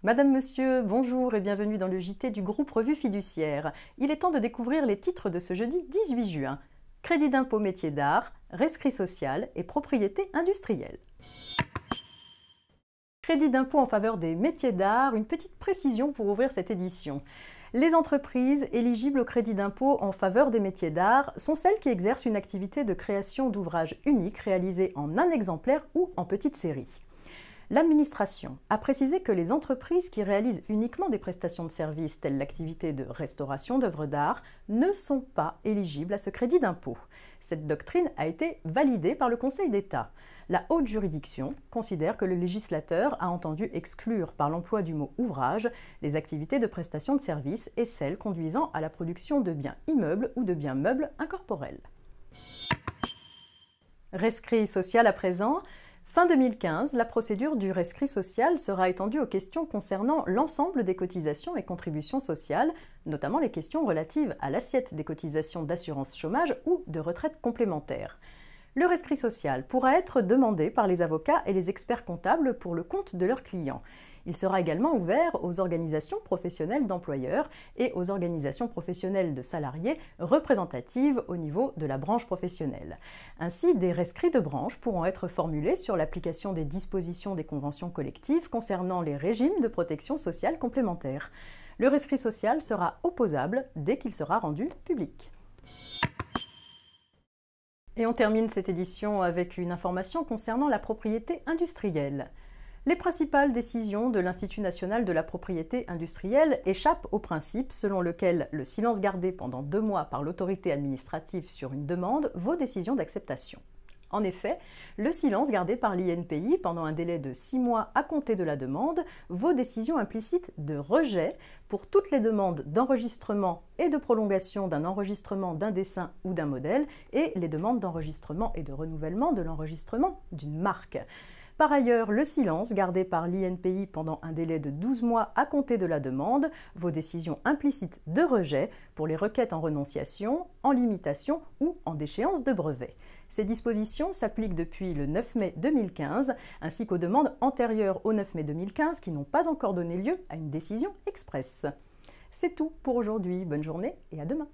Madame, Monsieur, bonjour et bienvenue dans le JT du groupe Revue Fiduciaire. Il est temps de découvrir les titres de ce jeudi 18 juin. Crédit d'impôt métier d'art, rescrit social et propriété industrielle. Crédit d'impôt en faveur des métiers d'art, une petite précision pour ouvrir cette édition. Les entreprises éligibles au crédit d'impôt en faveur des métiers d'art sont celles qui exercent une activité de création d'ouvrages uniques réalisés en un exemplaire ou en petite série. L'administration a précisé que les entreprises qui réalisent uniquement des prestations de services telles l'activité de restauration d'œuvres d'art ne sont pas éligibles à ce crédit d'impôt. Cette doctrine a été validée par le Conseil d'État. La haute juridiction considère que le législateur a entendu exclure par l'emploi du mot « ouvrage » les activités de prestation de services et celles conduisant à la production de biens immeubles ou de biens meubles incorporels. Rescrit social à présent. Fin 2015, la procédure du rescrit social sera étendue aux questions concernant l'ensemble des cotisations et contributions sociales, notamment les questions relatives à l'assiette des cotisations d'assurance chômage ou de retraite complémentaire. Le rescrit social pourra être demandé par les avocats et les experts comptables pour le compte de leurs clients. Il sera également ouvert aux organisations professionnelles d'employeurs et aux organisations professionnelles de salariés représentatives au niveau de la branche professionnelle. Ainsi, des rescrits de branche pourront être formulés sur l'application des dispositions des conventions collectives concernant les régimes de protection sociale complémentaire. Le rescrit social sera opposable dès qu'il sera rendu public. Et on termine cette édition avec une information concernant la propriété industrielle. Les principales décisions de l'Institut national de la propriété industrielle échappent au principe selon lequel le silence gardé pendant 2 mois par l'autorité administrative sur une demande vaut décision d'acceptation. En effet, le silence gardé par l'INPI pendant un délai de 6 mois à compter de la demande vaut décision implicite de rejet pour toutes les demandes d'enregistrement et de prolongation d'un enregistrement d'un dessin ou d'un modèle et les demandes d'enregistrement et de renouvellement de l'enregistrement d'une marque. Par ailleurs, le silence gardé par l'INPI pendant un délai de 12 mois à compter de la demande vaut décision implicite de rejet pour les requêtes en renonciation, en limitation ou en déchéance de brevet. Ces dispositions s'appliquent depuis le 9 mai 2015 ainsi qu'aux demandes antérieures au 9 mai 2015 qui n'ont pas encore donné lieu à une décision expresse. C'est tout pour aujourd'hui. Bonne journée et à demain.